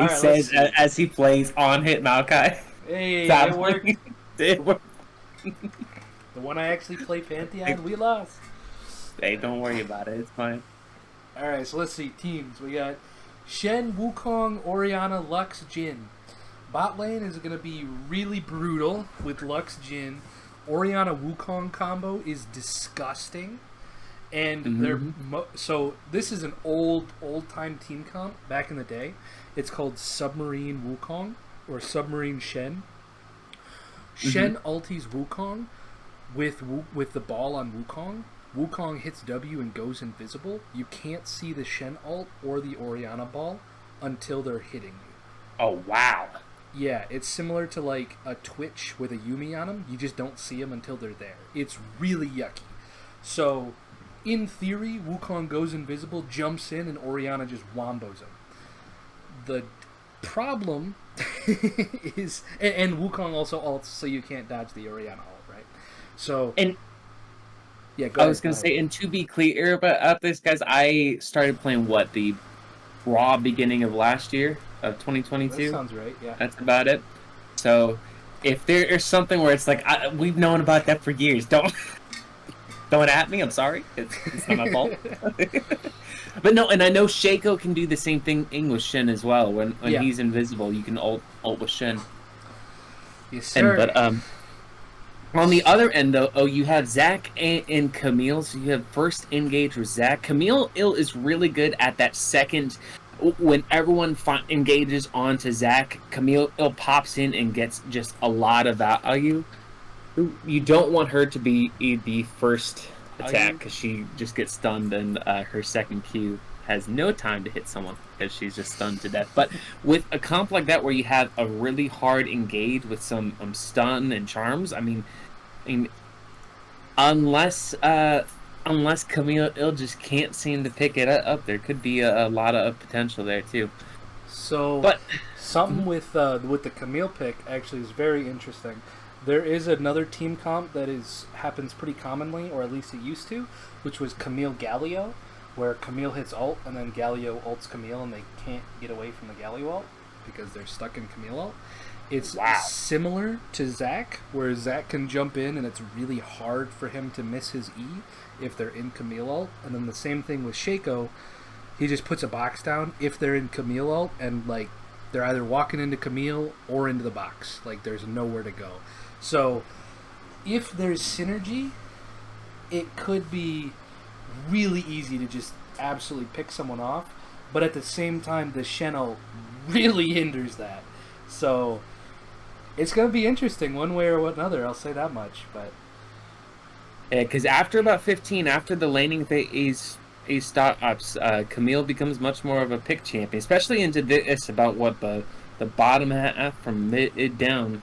He right, let's says see. as he plays on hit Maokai. Hey, it worked. Sadly, it worked. The one I actually play Pantheon, we lost. Hey, don't worry about it. It's fine. All right, so let's see teams. We got Shen, Wukong, Orianna, Lux, Jin. Bot lane is going to be really brutal with Lux, Jin. Orianna Wukong combo is disgusting, and Hmm. so this is an old time team comp back in the day. It's called Submarine Wukong or Submarine Shen. Hmm. Shen ulties Wukong with the ball on Wukong. Wukong hits W and goes invisible. You can't see the Shen ult or the Orianna ball until they're hitting you. Oh wow. Yeah, it's similar to like a Twitch with a Yumi on them. You just don't see them until they're there. It's really yucky. So, in theory, Wukong goes invisible, jumps in, and Orianna just wombos him. The problem is, and Wukong also ults, so you can't dodge the Orianna ult, right? So, And yeah, go I ahead, was go gonna ahead. say, and to be clear about this, guys, I started playing the raw beginning of last year of That 2022. sounds right. Yeah. That's about it. So if there is something where it's like we've known about that for years, don't at me. I'm sorry. It's not my fault. But no, and I know Shaco can do the same thing with Shen as well. When Yeah. he's invisible, you can ult with Shen. Yes, And sir. but on the other end though, you have Zach and Camille. So you have first engage with Zach. Camille Ill is really good at that second. When everyone engages onto Zach, Camille Ill pops in and gets just a lot of value. You don't want her to be the first Are attack you? because she just gets stunned, and her second Q has no time to hit someone because she's just stunned to death. But with a comp like that where you have a really hard engage with some stun and charms, I mean, unless unless Camille Ill just can't seem to pick it up, there could be a lot of potential there too. So, But something with the Camille pick actually is very interesting. There is another team comp that is happens pretty commonly, or at least it used to, which was Camille Galio, where Camille hits ult and then Galio ults Camille and they can't get away from the Galio ult because they're stuck in Camille ult. It's wow. similar to Zac, where Zac can jump in and it's really hard for him to miss his E if they're in Camille ult. And then the same thing with Shaco, he just puts a box down if they're in Camille ult and like they're either walking into Camille or into the box. Like there's nowhere to go. So if there's synergy, it could be really easy to just absolutely pick someone off. But at the same time, the Shen ult really hinders that. So it's going to be interesting one way or another. I'll say that much. But Yeah, because after about 15, after the laning phase stops, Camille becomes much more of a pick champion, especially into this about what the bottom half from mid down.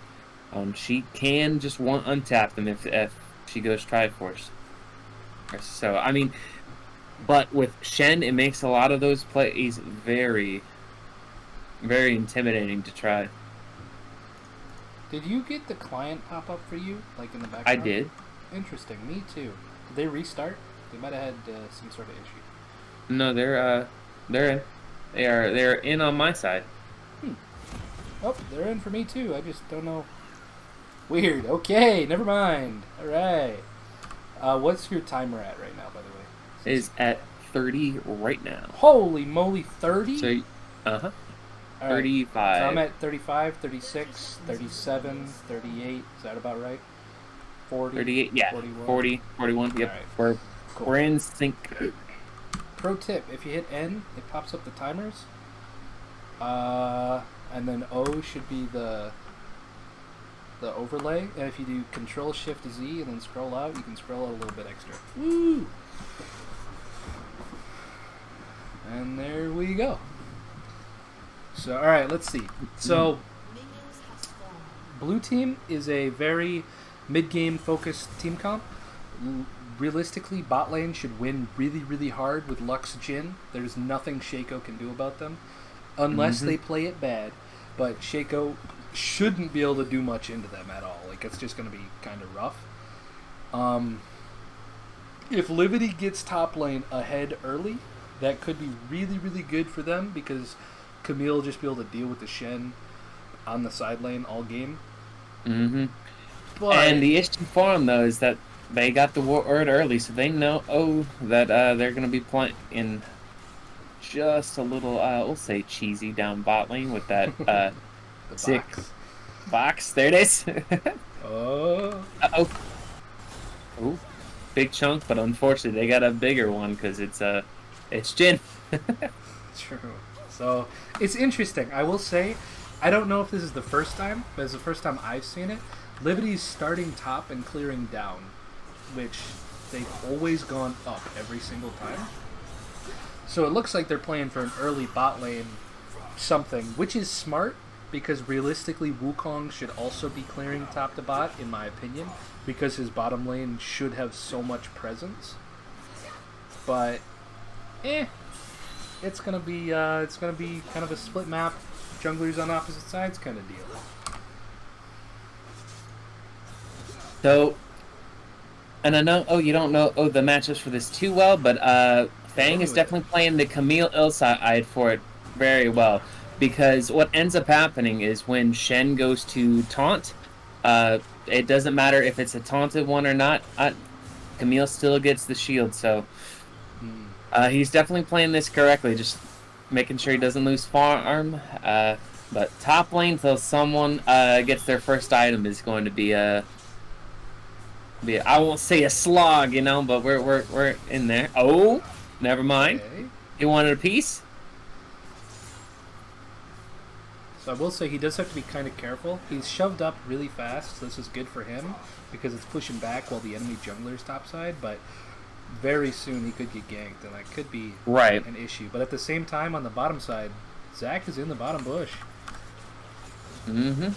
She can just one untap them if she goes Triforce. So I mean, but with Shen, it makes a lot of those plays very, very intimidating to try. did you get the client pop up for you, like in the I background? did. Interesting. Me too. Did they restart? They might have had some sort of issue. No, they're in. They're in on my side. Hmm. Oh, they're in for me too. I just don't know. Weird. Okay, never mind. All right. What's your timer at right now, by the way? It is at 30 right now. Holy moly, 30? So, uh-huh. All right. So I'm 35. at 35, 36, 37, 38. Is that about right? 40, 38, yeah. 41. 40, 41. Yep. All right. We're Cool. we're in sync. Pro tip: if you hit N, it pops up the timers. And then O should be the overlay. And if you do Control Shift Z and then scroll out, you can scroll out a little bit extra. Woo! And there we go. So, all right, let's see. So, blue team is a very mid-game focused team comp. Realistically, bot lane should win really, really hard with Lux Jin. There's nothing Shaco can do about them unless they play it bad. But Shaco shouldn't be able to do much into them at all. Like, it's just going to be kind of rough. If Livity gets top lane ahead early, that could be really, really good for them because Camille will just be able to deal with the Shen on the side lane all game. Mm-hmm. But And the issue for them, though, is that they got the word early, so they know that they're going to be playing in just a little, we'll say, cheesy down bot lane with that the sick box. box. There it is. Oh. Uh-oh. Oh, big chunk, but unfortunately they got a bigger one because it's Jin. True. So it's interesting. I will say, I don't know if this is the first time, but it's the first time I've seen it. Livity's starting top and clearing down, which they've always gone up every single time. So it looks like they're playing for an early bot lane something, which is smart because realistically Wukong should also be clearing top to bot, in my opinion, because his bottom lane should have so much presence. But, it's gonna be kind of a split map, junglers on opposite sides kind of deal. So, and I know, you don't know the matchups for this too well, but Fang is definitely playing the Camille ill side for it very well. Because what ends up happening is when Shen goes to taunt, it doesn't matter if it's a taunted one or not, Camille still gets the shield, so he's definitely playing this correctly, just making sure he doesn't lose farm. But top lane till someone gets their first item is going to be I won't say a slog, but we're in there. Oh, never mind. Okay. You wanted a piece? So I will say he does have to be kind of careful. He's shoved up really fast, so this is good for him because it's pushing back while the enemy jungler's topside, but very soon he could get ganked, and that could be an issue. But at the same time, on the bottom side, Zac is in the bottom bush. Mm-hmm.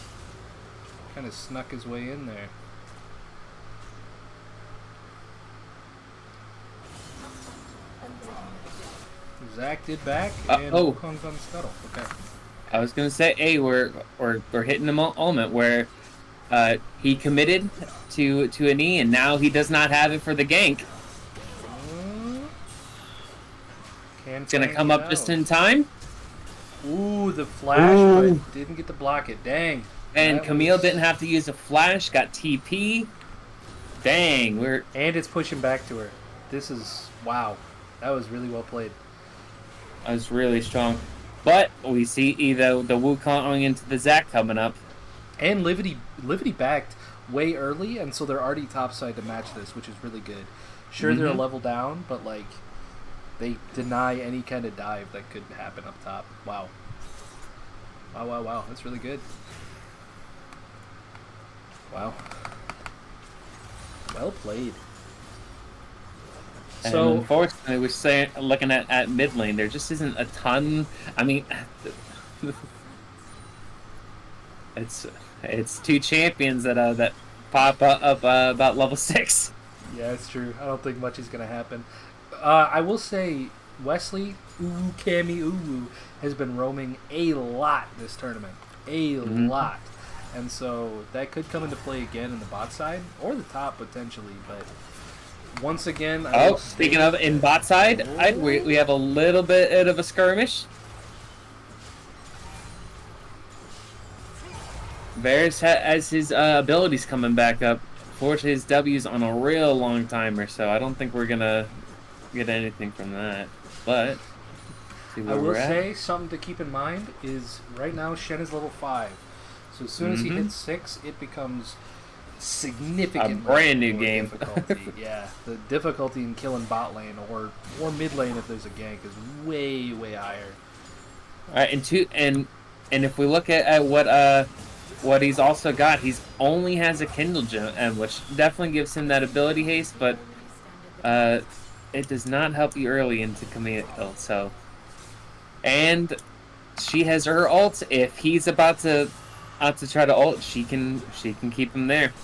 Kind of snuck his way in there. Zac did back, and Wukong's on the scuttle. Okay. I was gonna say, hey, we're hitting a moment where he committed to an E, and now he does not have it for the gank. It's gonna come up just in time. Ooh, the flash, but didn't get to block it. Dang. And Camille didn't have to use a flash. Got TP. Dang, and it's pushing back to her. This is wow. That was really well played. That was really strong. But we see either the Wukong into the Zac coming up. And Livity backed way early, and so they're already topside to match this, which is really good. Sure, they're a level down, but like they deny any kind of dive that could happen up top. Wow. Wow. That's really good. Wow. Well played. And so unfortunately, we're saying, looking at mid lane, there just isn't a ton. I mean, it's two champions that pop up about level 6. Yeah, it's true. I don't think much is gonna happen. I will say Wesley Uwu has been roaming a lot this tournament, a lot, and so that could come into play again in the bot side or the top potentially, but. Once again, speaking of in bot side, we have a little bit of a skirmish. Varus has his abilities coming back up. Fortunately, his W's on a real long timer, so I don't think we're gonna get anything from that. But see where I will we're at. say something to keep in mind is right now Shen is level 5, so as soon as he hits 6, it becomes significantly a brand new more game. difficulty. Yeah, the difficulty in killing bot lane or mid lane if there's a gank is way higher. All right, and if we look at what he's also got, he's only has a Kindle gem, which definitely gives him that ability haste, but it does not help you early into Camille. So, and she has her ult. If he's about to try to ult, she can keep him there.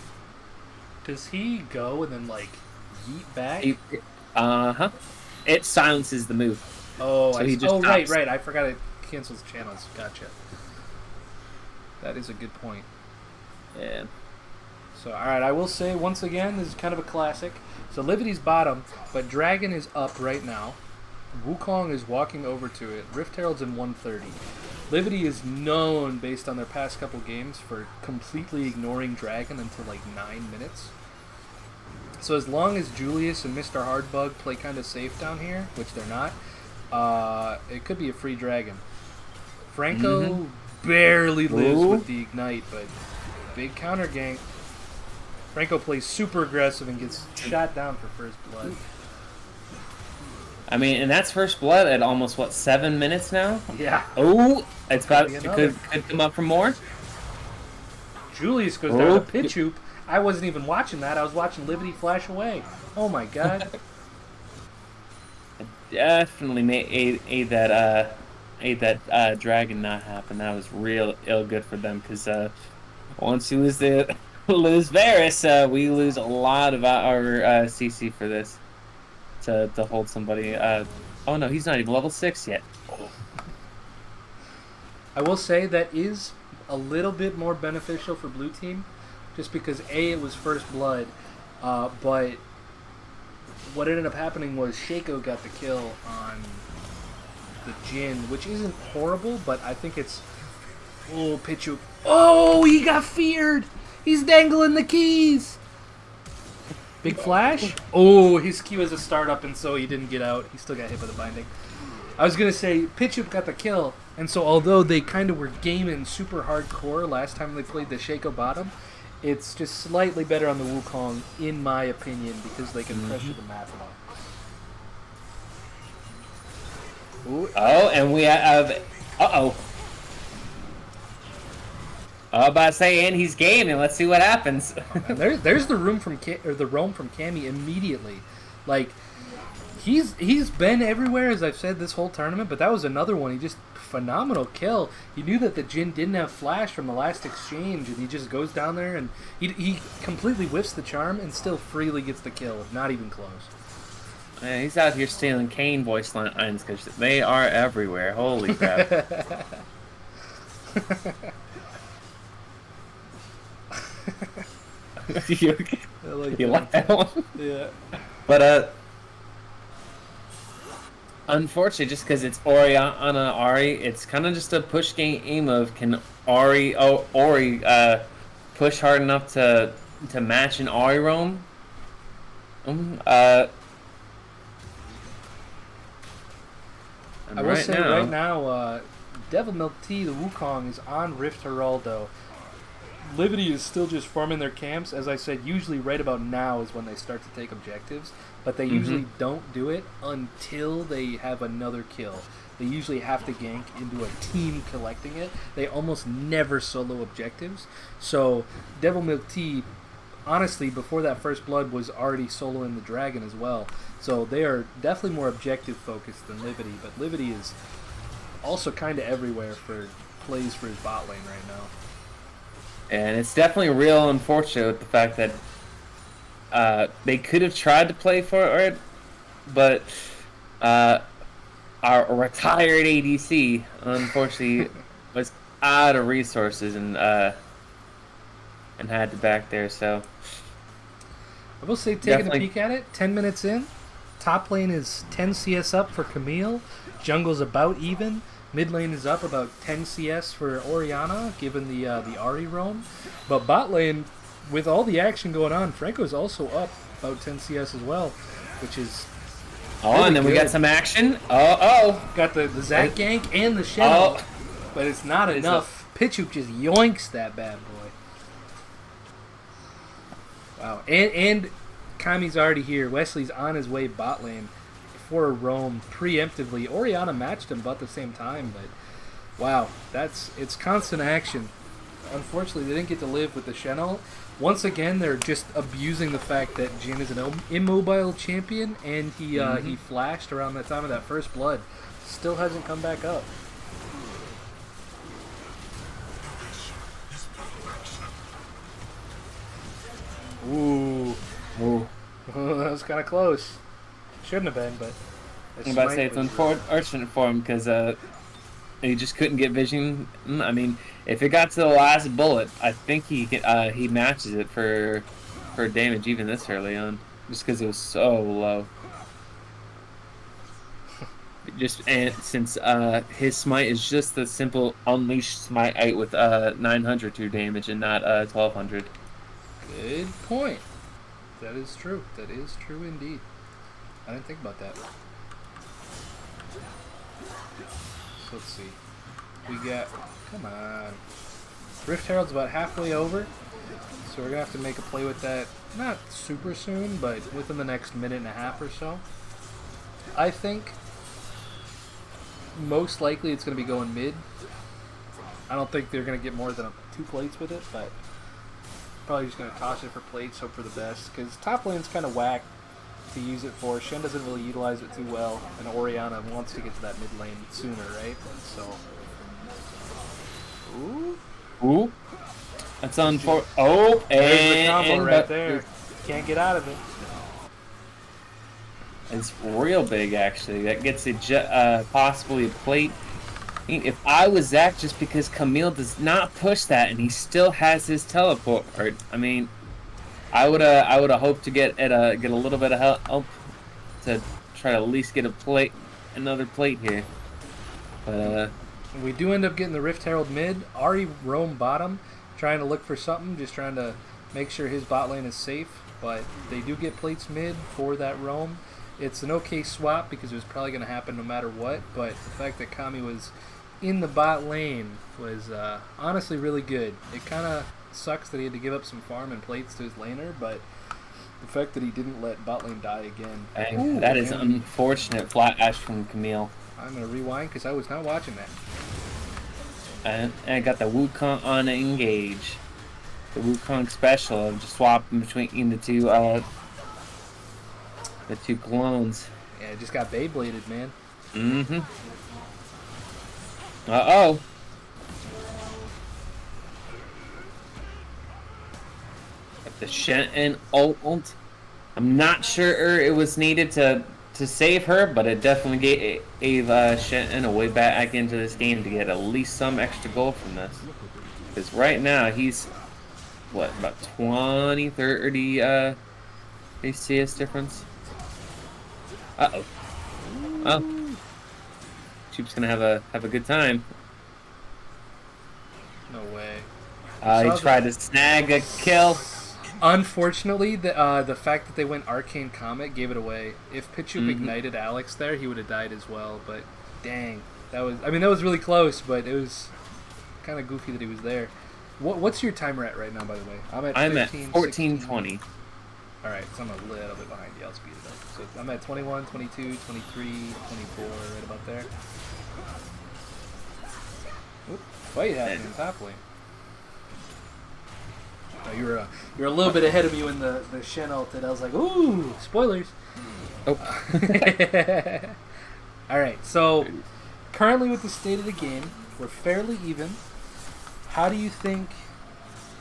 Does he go and then like yeet back? It silences the move. Oh, so he just right. I forgot it cancels channels. Gotcha. That is a good point. Yeah. So, alright, I will say, once again, this is kind of a classic. So, Livity's bottom, but Dragon is up right now. Wukong is walking over to it. Rift Herald's in 130. Livity is known, based on their past couple games, for completely ignoring Dragon until like 9 minutes. So as long as Julius and Mr. Hardbug play kind of safe down here, which they're not, it could be a free Dragon. Franco barely lives with the Ignite, but big counter gank. Franco plays super aggressive and gets shot down for first blood. I mean, and that's first blood at almost, what, 7 minutes now? Yeah. Oh, it could come up for more. Julius goes down to Pichoop. I wasn't even watching that. I was watching Livity flash away. Oh my god. Definitely made that dragon not happen. That was real ill good for them, because once you lose Varus, we lose a lot of our CC for this to hold somebody. Oh no, he's not even level 6 yet. I will say that is a little bit more beneficial for blue team, just because it was first blood, but what ended up happening was Shaco got the kill on the Jin, which isn't horrible, but I think it's... Oh, Pichu. Oh, he got feared! He's dangling the keys! Big flash? Oh, his key was a startup, and so he didn't get out. He still got hit by the binding. I was going to say, Pichu got the kill, and so although they kind of were gaming super hardcore last time they played the Shaco bottom, it's just slightly better on the Wukong, in my opinion, because they can pressure the map a lot. Ooh. Oh, and we have... Uh-oh. About saying he's gaming. Let's see what happens. There's the room from the roam from Cammy immediately. Like, he's been everywhere, as I've said, this whole tournament, but that was another one. He just... phenomenal kill. He knew that the Jin didn't have flash from the last exchange, and he just goes down there and he completely whiffs the charm and still freely gets the kill, not even close. Yeah, he's out here stealing Kane voice lines because they are everywhere. Holy crap. You like that one? Yeah. But unfortunately, just because it's Oriana Ari, it's kind of just a push game of can Ori push hard enough to match an Ari roam. I will say right now, Devil Milk Tea, the Wukong, is on Rift Heraldo. Livity is still just farming their camps. As I said, usually right about now is when they start to take objectives, but they usually don't do it until they have another kill. They usually have to gank into a team collecting it. They almost never solo objectives. So Devil Milk Tea, honestly, before that first blood, was already soloing the dragon as well. So they are definitely more objective focused than Livity, but Livity is also kind of everywhere for plays for his bot lane right now. And it's definitely real unfortunate with the fact that they could have tried to play for it, but our retired ADC unfortunately was out of resources and had to back there. So I will say, taking a peek at it, 10 minutes in, top lane is 10 CS up for Camille, jungle's about even. Mid lane is up about 10 CS for Oriana, given the Ahri roam. But bot lane, with all the action going on, Franco's also up about 10 CS as well, which is really and then good. We got some action. Got the Zac gank and the Shadow, but it's not enough. Pichoop just yoinks that bad boy. Wow, and Kami's already here. Wesley's on his way bot lane for a roam preemptively. Oriana matched him about the same time, but wow, it's constant action. Unfortunately, they didn't get to live with the Shenel. Once again, they're just abusing the fact that Jin is an immobile champion, and he flashed around the time of that first blood. Still hasn't come back up. Ooh. That was kind of close. Shouldn't have been, but... I'm about to say it's unfortunate for him because he just couldn't get vision. I mean, if it got to the last bullet, I think he matches it for damage even this early on, just because it was so low. Just and since his smite is just the simple unleash smite with 900 true damage and not 1200. Good point. That is true. That is true indeed. I didn't think about that. So let's see. We got... Come on. Rift Herald's about halfway over. So we're going to have to make a play with that. Not super soon, but within the next minute and a half or so. I think most likely it's going to be going mid. I don't think they're going to get more than 2 plates with it, but probably just going to toss it for plates, hope for the best. Because top lane's kind of whack to use it for. Shen doesn't really utilize it too well, and Orianna wants to get to that mid lane sooner, right? So, Ooh. That's on for. Oh, there's the combo and right there. Can't get out of it. It's real big, actually. That gets it possibly a plate. I mean, if I was Zach, just because Camille does not push that and he still has his teleport, I mean, I would have hoped to get a little bit of help to try to at least get another plate here. But we do end up getting the Rift Herald mid. Ari roam bottom, trying to look for something, just trying to make sure his bot lane is safe. But they do get plates mid for that roam. It's an okay swap because it was probably going to happen no matter what. But the fact that Kami was in the bot lane was honestly really good. It kind of sucks that he had to give up some farm and plates to his laner, but the fact that he didn't let bot lane die again. Ooh, that is unfortunate flat ash from Camille. I'm going to rewind because I was not watching that. And I got the Wukong on engage. The Wukong special of just swapping between the two clones. Yeah, it just got Beybladed, man. Mm-hmm. Uh-oh. Got the Shen ult. I'm not sure it was needed to save her, but it definitely gave Shen a way back into this game to get at least some extra gold from this. Because right now he's, what, about 20, 30 ACS difference? Uh-oh. Oh. Sheep's gonna have a good time. No way. He tried to snag a kill. Unfortunately, the fact that they went Arcane Comet gave it away. If Pichu ignited Alex there, he would have died as well. But dang, that was really close. But it was kind of goofy that he was there. What's your timer at right now, by the way? I'm at 14:20. All right, so I'm a little bit behind you. I'll speed it up. So I'm at 21, 22, 23, 24, right about there. Oop, fight happening top lane. Oh, you're a little bit ahead of me when the Shen ulted. I was like, ooh, spoilers. Oh. All right, so currently with the state of the game, we're fairly even. How do you think?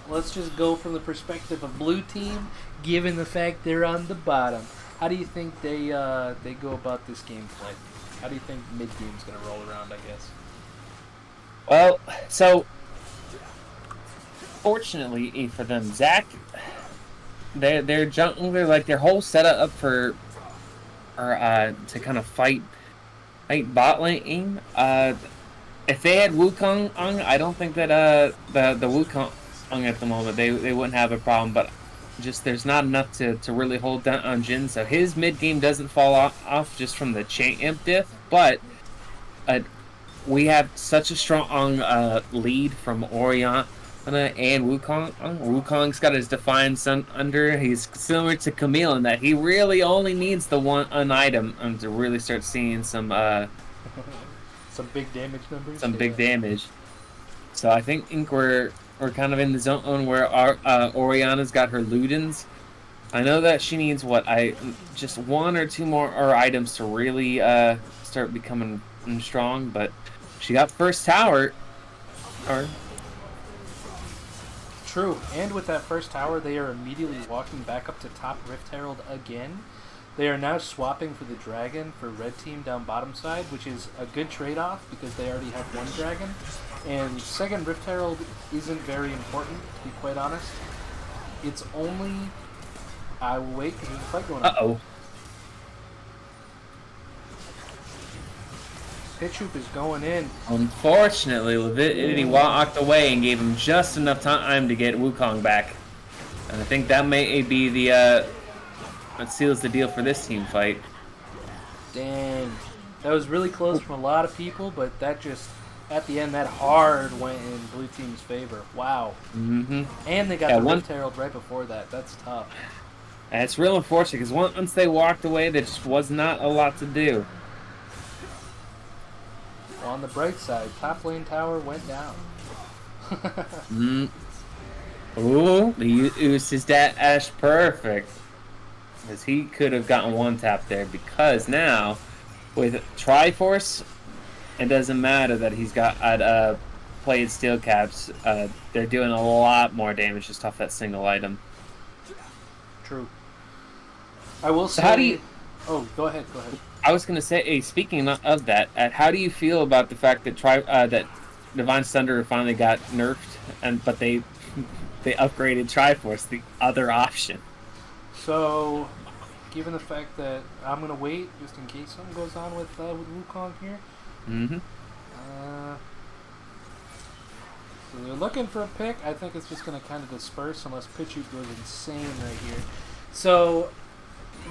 Let's just go from the perspective of blue team, given the fact they're on the bottom. How do you think they go about this gameplay? How do you think mid game's gonna roll around? I guess. Well, so fortunately for them, Zach, their jungler, like their whole setup to kind of fight bot lane. If they had Wukong on, I don't think that the Wukong at the moment they wouldn't have a problem, but just there's not enough to really hold down on Jhin, so his mid game doesn't fall off just from the champ diff, but we have such a strong lead from Orianna and Wukong. Wukong's got his Defiant Sun under. He's similar to Camille in that he really only needs the one item to really start seeing some some big damage numbers. Some big damage. So I think we're kind of in the zone where our Orianna's got her Ludens. I know that she needs just 1 or 2 more items to really start becoming strong, but she got first tower. True, and with that first tower, they are immediately walking back up to top Rift Herald again. They are now swapping for the dragon for red team down bottom side, which is a good trade-off because they already have 1 dragon. And second Rift Herald isn't very important, to be quite honest. It's only... I will wait because there's a fight going on. Uh-oh. Pichoop is going in. Unfortunately, Lividity walked away and gave him just enough time to get Wukong back. And I think that may be the that seals the deal for this team fight. Dang. That was really close from a lot of people, but that just, at the end, that hard went in blue team's favor. Wow. Mm-hmm. And they got the Rift Herald right before that. That's tough. And it's real unfortunate, because once they walked away, there just was not a lot to do. Well, on the bright side, top lane tower went down. Ooh, he used his dash perfect. Because he could have gotten one tap there, because now, with Triforce, it doesn't matter that he's got played steel caps. They're doing a lot more damage just off that single item. True. I will say... How do you... Oh, go ahead. I was going to say, speaking of that, how do you feel about the fact that that Divine Thunder finally got nerfed, but they upgraded Triforce, the other option? So, given the fact that I'm going to wait just in case something goes on with Wukong here. Mm-hmm. So they're looking for a pick. I think it's just going to kind of disperse unless Pichoop goes insane right here. So,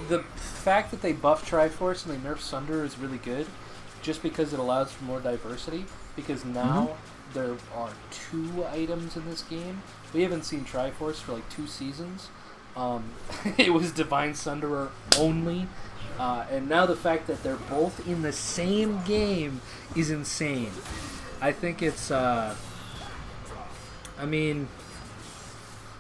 the fact that they buff Triforce and they nerf Sunder is really good, just because it allows for more diversity. Because now there are 2 items in this game. We haven't seen Triforce for like 2 seasons. It was Divine Sunderer only. And now the fact that they're both in the same game is insane. I think it's, I mean,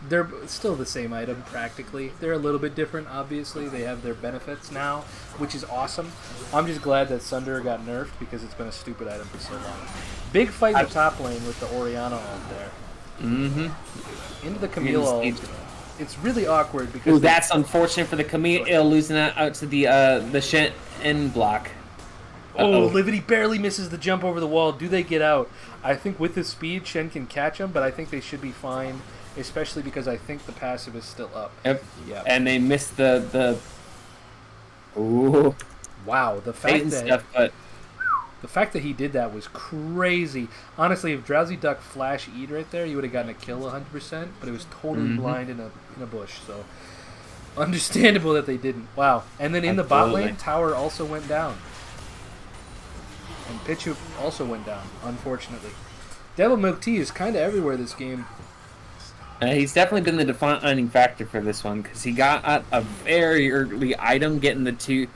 they're still the same item practically. They're a little bit different, obviously. They have their benefits now, which is awesome. I'm just glad that Sunderer got nerfed because it's been a stupid item for so long. Big fight in the top lane with the Orianna ult there. Mm-hmm. Into the Camille ult. It's really awkward because... Ooh, that's unfortunate for the Camille, losing that out to the Shen end block. Oh, Livity barely misses the jump over the wall. Do they get out? I think with his speed, Shen can catch him, but I think they should be fine, especially because I think the passive is still up. Yep. And they missed the... Ooh. Wow, the fact that... The fact that he did that was crazy. Honestly, if Drowsy Duck flash E'd right there, you would have gotten a kill 100%, but it was totally blind in a bush, so understandable that they didn't. Wow. And then in the bot lane, Tower also went down. And Pichoop also went down, unfortunately. Devil Milk Tea is kind of everywhere this game. He's definitely been the defining factor for this one, because he got a very early item, getting the two...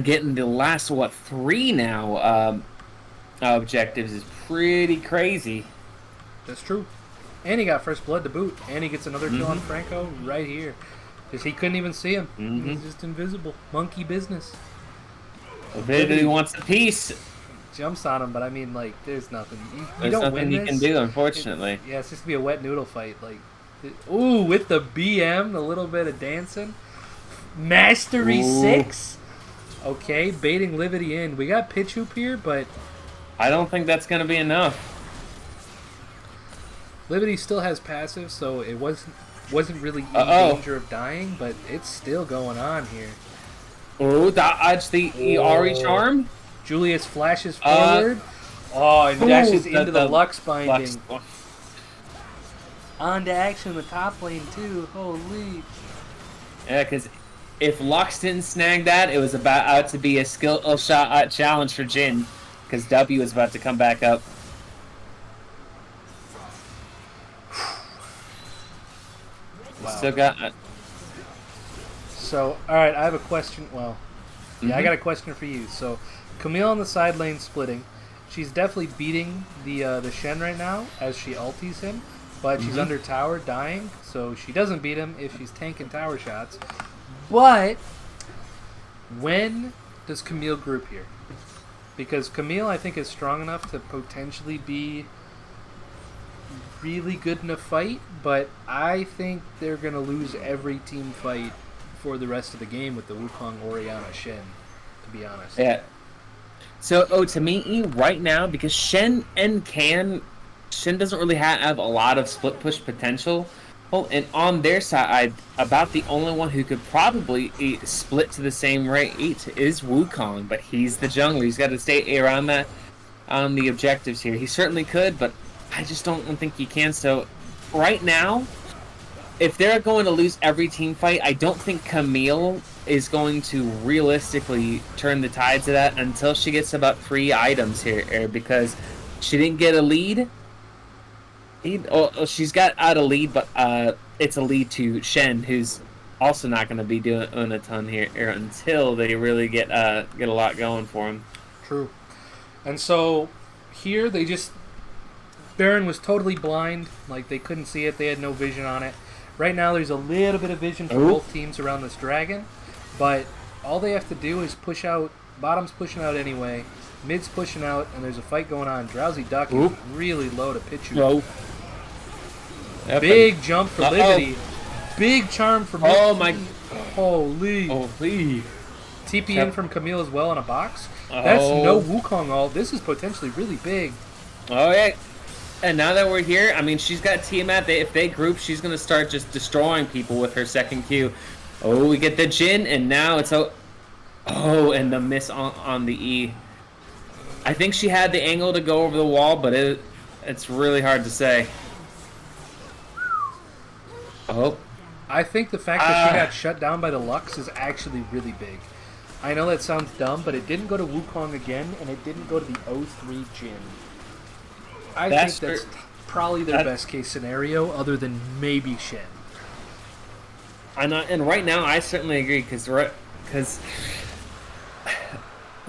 getting the last, 3 now objectives is pretty crazy. That's true. And he got first blood to boot. And he gets another kill on Franco right here. Because he couldn't even see him. He's just invisible. Monkey business. Vividity wants a piece. Jumps on him, but I mean, like, there's nothing. There's don't nothing win you this. can do, unfortunately. Yeah, it's just to be a wet noodle fight. Like, ooh, with the BM, a little bit of dancing. Mastery 6. Okay, baiting Livity in. We got Pichoop here, but... I don't think that's going to be enough. Livity still has passive, so it wasn't really in danger of dying, but it's still going on here. Oh, dodge the Iari charm. Julius flashes forward. And dashes into the Lux binding. On to action in the top lane, too. Holy. Yeah, because... if Lux didn't snag that, it was about to be a skill shot challenge for Jin, because W was about to come back up. Wow. Still got... So, alright, I have a question. Well, yeah, I got a question for you. So, Camille on the side lane splitting. She's definitely beating the Shen right now as she ulties him, but she's under tower dying, so she doesn't beat him if she's tanking tower shots. But when does Camille group here? Because Camille, I think, is strong enough to potentially be really good in a fight, but I think they're going to lose every team fight for the rest of the game with the Wukong, Orianna, Shen, to be honest. Yeah. So, to me, right now, because Shen doesn't really have a lot of split push potential, Oh, and on their side, about the only one who could probably split to the same rate is Wukong, but he's the jungler. He's got to stay around that on the objectives here. He certainly could, but I just don't think he can. So right now, if they're going to lose every team fight, I don't think Camille is going to realistically turn the tides of that until she gets about 3 items here, because she didn't get a lead. Oh, she's got out a lead, but it's a lead to Shen, who's also not going to be doing a ton here until they really get a lot going for him. True. And so here they just Baron was totally blind, like they couldn't see it, they had no vision on it. Right now there's a little bit of vision for both teams around this dragon, but all they have to do is push out. Bottom's pushing out anyway, mid's pushing out, and there's a fight going on. Drowsy Duck is really low to Pichu. Big jump for Liberty. Big charm for Milk. Oh my. Holy. TP in from Camille as well on a box. That's no Wukong ult. This is potentially really big. Oh, yeah. And now that we're here, I mean, she's got Tiamat. If they group, she's going to start just destroying people with her second Q. Oh, we get the Jin, and now it's... Oh, and the miss on the E. I think she had the angle to go over the wall, but it's really hard to say. Oh. I think the fact that she got shut down by the Lux is actually really big. I know that sounds dumb, but it didn't go to Wukong again, and it didn't go to the 0-3 Jin. I think that's probably their best case scenario, other than maybe Shen. And right now, I certainly agree, because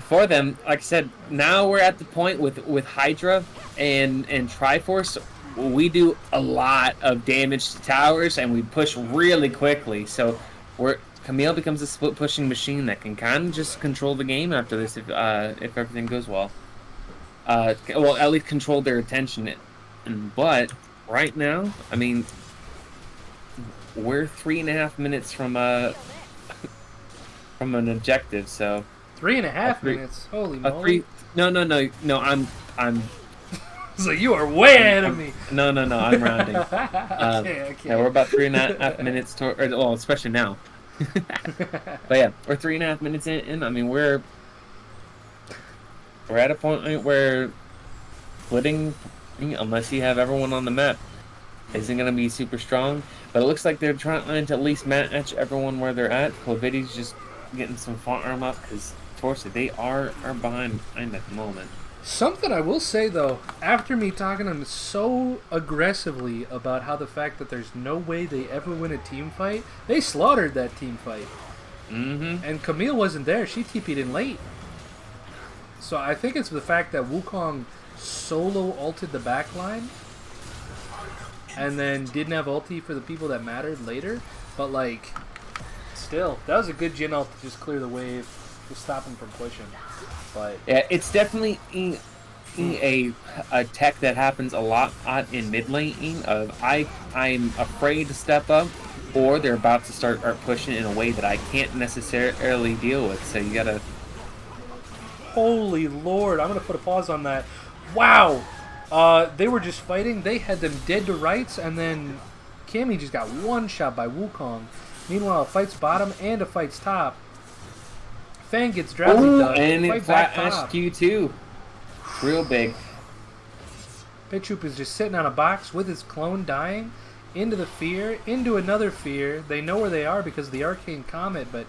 for them, like I said, now we're at the point with Hydra and Triforce. We do a lot of damage to towers, and we push really quickly. So Camille becomes a split pushing machine that can kind of just control the game after this if everything goes well. Well, at least control their attention. But right now, I mean, we're 3.5 minutes from an objective. So 3.5 minutes. Holy moly! No. I'm. So you are way ahead of me. No, I'm rounding. Okay. Yeah, we're about 3.5 minutes well, especially now. But yeah, we're 3.5 minutes in. I mean, we're at a point where splitting, unless you have everyone on the map, isn't going to be super strong. But it looks like they're trying to at least match everyone where they're at. Clavity's just getting some farm up because, unfortunately, they are behind at the moment. Something I will say, though, after me talking to them so aggressively about how the fact that there's no way they ever win a team fight, they slaughtered that team fight. Mm-hmm. And Camille wasn't there. She TP'd in late. So I think it's the fact that Wukong solo ulted the backline and then didn't have ulti for the people that mattered later. But, like, still, that was a good Jin ult to just clear the wave, to stop him from pushing. But yeah, it's definitely a tech that happens a lot in mid lane. I'm afraid to step up, or they're about to start pushing in a way that I can't necessarily deal with. So you gotta. Holy Lord! I'm gonna put a pause on that. Wow, they were just fighting. They had them dead to rights, and then Cammy just got one shot by Wukong. Meanwhile, fights bottom and a fights top. Fang gets Drowsy Duck. And it flat SQ too. Real big. Pichu is just sitting on a box with his clone dying. Into the fear. Into another fear. They know where they are because of the Arcane Comet, but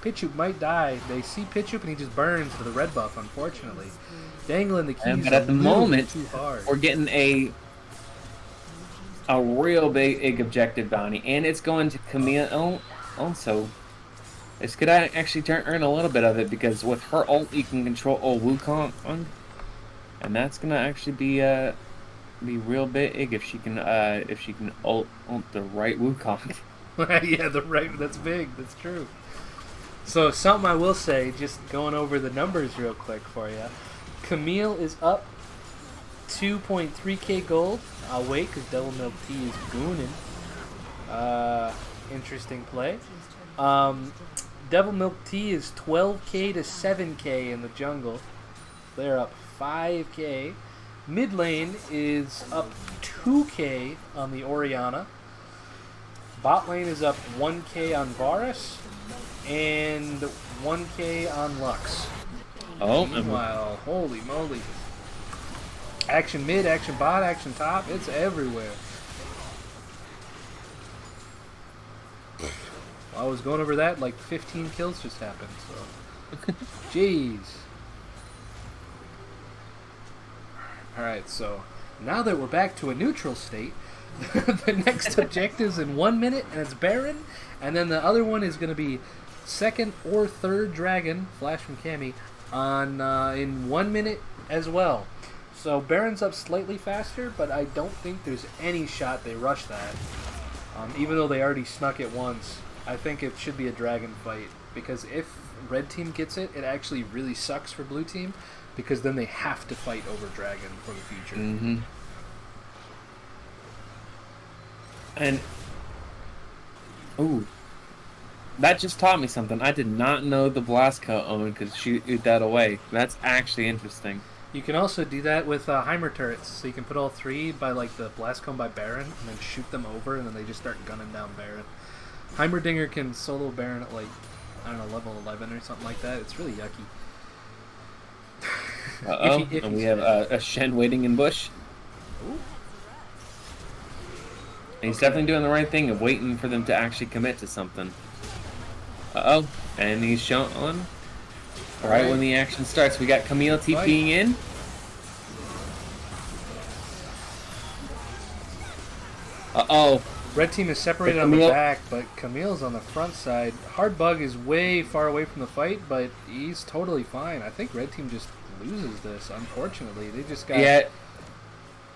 Pichu might die. They see Pichu and he just burns for the red buff, unfortunately. Dangling the keys but at the moment, too hard. We're getting a real big objective bounty. And it's going to Camille also. This could actually earn a little bit of it because with her ult you can control Wukong, and that's gonna actually be real big if she can ult the right Wukong. Yeah, that's big. That's true. So something I will say, just going over the numbers real quick for you. Camille is up 2.3k gold. I'll wait because Devil Milk Tea is gooning. Interesting play. Devil Milk Tea is 12k to 7k in the jungle. They're up 5k. Mid lane is up 2k on the Orianna. Bot lane is up 1k on Varus and 1k on Lux. Oh, Meanwhile, holy moly. Action mid, action bot, action top, it's everywhere. While I was going over that, like 15 kills just happened, so. Jeez. Alright, so now that we're back to a neutral state, the next objective's in 1 minute, and it's Baron, and then the other one is going to be second or third dragon, flash from Cammy, on in 1 minute as well. So Baron's up slightly faster, but I don't think there's any shot they rush that. Even though they already snuck it once, I think it should be a dragon fight, because if red team gets it, it actually really sucks for blue team, because then they have to fight over dragon for the future. Mm-hmm. And ooh, that just taught me something. I did not know the Blasco owned could shoot that away. That's actually interesting. You can also do that with Hieuge turrets, so you can put all three by like the Blascomb by Baron, and then shoot them over, and then they just start gunning down Baron. Heimerdinger can solo Baron at like, I don't know, level 11 or something like that. It's really yucky. Uh-oh, and we have a Shen waiting in bush. Ooh. And he's definitely doing the right thing of waiting for them to actually commit to something. Uh-oh, and he's showing. Right when the action starts, we got Camille TPing in. Uh-oh. Red team is separated on the back, but Camille's on the front side. Hardbug is way far away from the fight, but he's totally fine. I think red team just loses this, unfortunately. They just got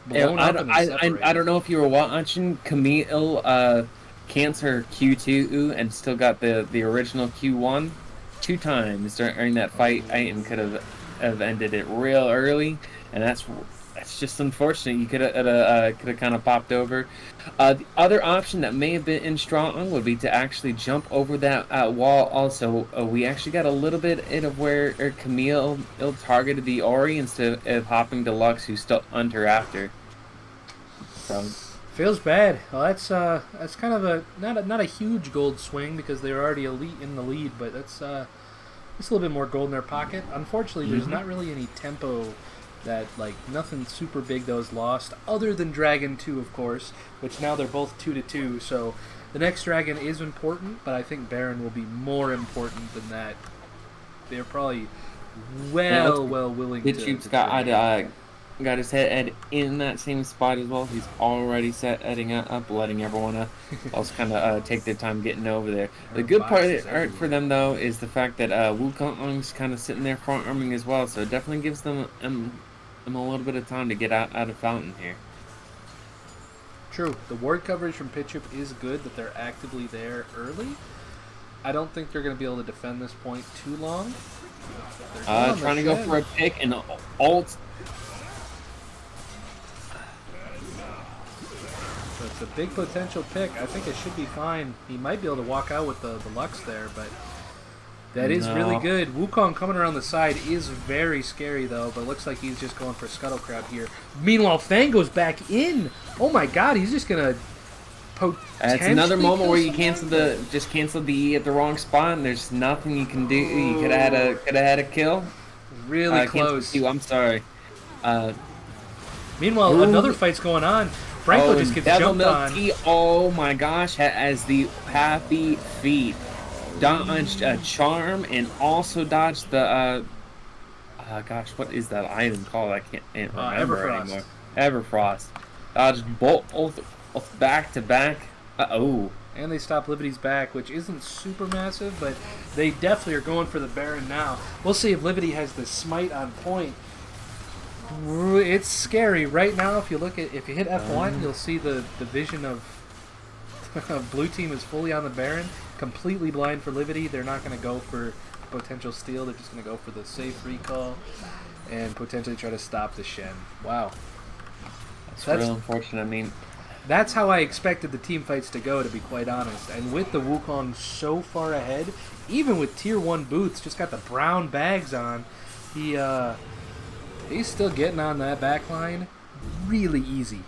blown up and separated. I don't know if you were watching Camille cancel Q2 and still got the original Q1 2 times during that fight. Aiton could have ended it real early, and that's just unfortunate. You could have kind of popped over. The other option that may have been in strong would be to actually jump over that wall. Also, we actually got a little bit of where Camille targeted the Ori instead of hopping to Lux, who's still under after. So. Feels bad. Well, that's kind of a not a huge gold swing because they're already elite in the lead, but that's just a little bit more gold in their pocket. Unfortunately, there's not really any tempo. That like nothing super big that was lost, other than Dragon 2, of course, which now they're both 2-2. So the next Dragon is important, but I think Baron will be more important than that. They're probably well willing to. Hieuge's got his head in that same spot as well. He's already setting up, letting everyone else kind of take their time getting over there. The good part for them, though, is the fact that Wukong's kind of sitting there front arming as well, so it definitely gives them a little bit of time to get out of Fountain here. True. The ward coverage from Pitchup is good, that they're actively there early. I don't think they're going to be able to defend this point too long. Trying to go for a pick and ult. So it's a big potential pick. I think it should be fine. He might be able to walk out with the Lux there, but that is really good. Wukong coming around the side is very scary, though, but it looks like he's just going for Scuttle Crab here. Meanwhile, Fang goes back in. Oh my god, he's just going to potentially... It's another moment where you canceled the E at the wrong spot, and there's nothing you can do. You could have had a kill. Really close. I'm sorry. Meanwhile, another fight's going on. Franco just gets jumped on. Oh my gosh, has the happy feet. Dodged a charm and also dodged the gosh, what is that item called? I can't remember anymore. Everfrost. Dodged both back to back. And they stop Livity's back, which isn't super massive, but they definitely are going for the Baron now. We'll see if Livity has the smite on point. It's scary right now. If you hit F1, you'll see the vision of blue team is fully on the Baron, completely blind for Livity. They're not going to go for potential steal. They're just going to go for the safe recall and potentially try to stop the Shen. Wow, that's real unfortunate. I mean, that's how I expected the team fights to go, to be quite honest. And with the Wukong so far ahead, even with tier 1 boots, just got the brown bags on, he's still getting on that back line really easy.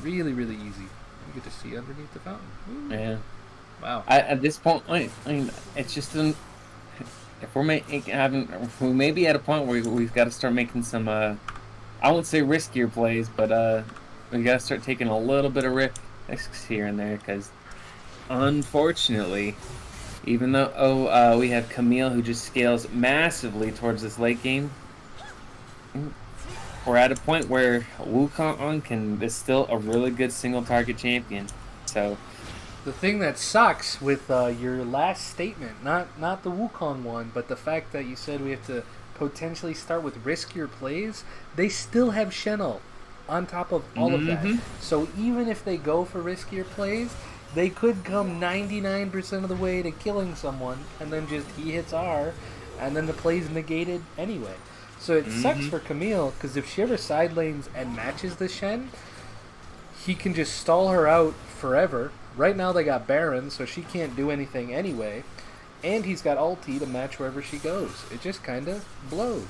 Really, really easy. You get to see underneath the fountain. Ooh. Yeah. Wow. At this point, I mean, it's just if we may be at a point where we've got to start making some I won't say riskier plays, but we got to start taking a little bit of risks here and there, because unfortunately, even though we have Camille who just scales massively towards this late game, we're at a point where Wukong is still a really good single target champion. So The thing that sucks with your last statement, not the Wukong one, but the fact that you said we have to potentially start with riskier plays, they still have Shen'el on top of all of that. So even if they go for riskier plays, they could come 99% of the way to killing someone, and then just he hits R, and then the play's negated anyway. So it sucks for Camille, because if she ever side lanes and matches the Shen, he can just stall her out forever. Right now they got Baron, so she can't do anything anyway. And he's got ulti to match wherever she goes. It just kind of blows.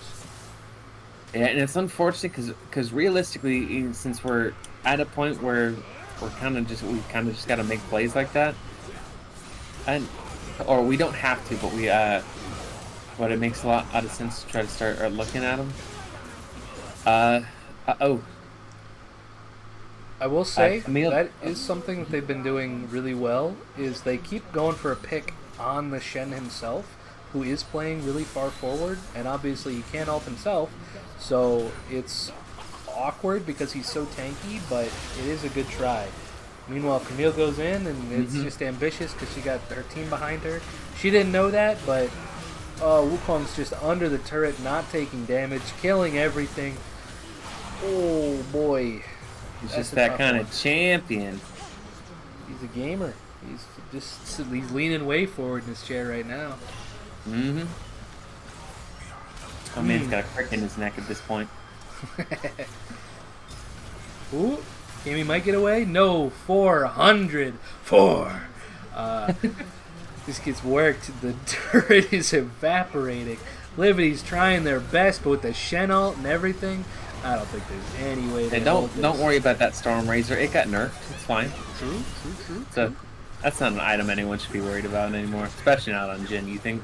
yeah, and it's unfortunate because realistically, since we're at a point where we kind of just got to make plays like that, or we don't have to, but it makes a lot of sense to try to start looking at them. I will say Camille, that is something that they've been doing really well, is they keep going for a pick on the Shen himself, who is playing really far forward, and obviously he can't ult himself, so it's awkward because he's so tanky, but it is a good try. Meanwhile, Camille goes in, and it's just ambitious because she got her team behind her. She didn't know that, but Wukong's just under the turret, not taking damage, killing everything. Oh boy. he's just that kind of champion. He's a gamer. He's leaning way forward in his chair right now. Oh man, he's got a crick in his neck at this point. Ooh, Amy might get away. No, 404. This gets worked. The turret is evaporating. Livity's trying their best, but with the Shen ult and everything, I don't think there's any way. Hey, don't worry about that Storm Razor. It got nerfed. It's fine. True. So that's not an item anyone should be worried about anymore, especially not on Jhin. You think?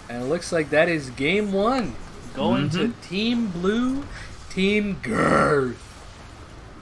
And it looks like that is game one. Going to Team Blue, Team Girth.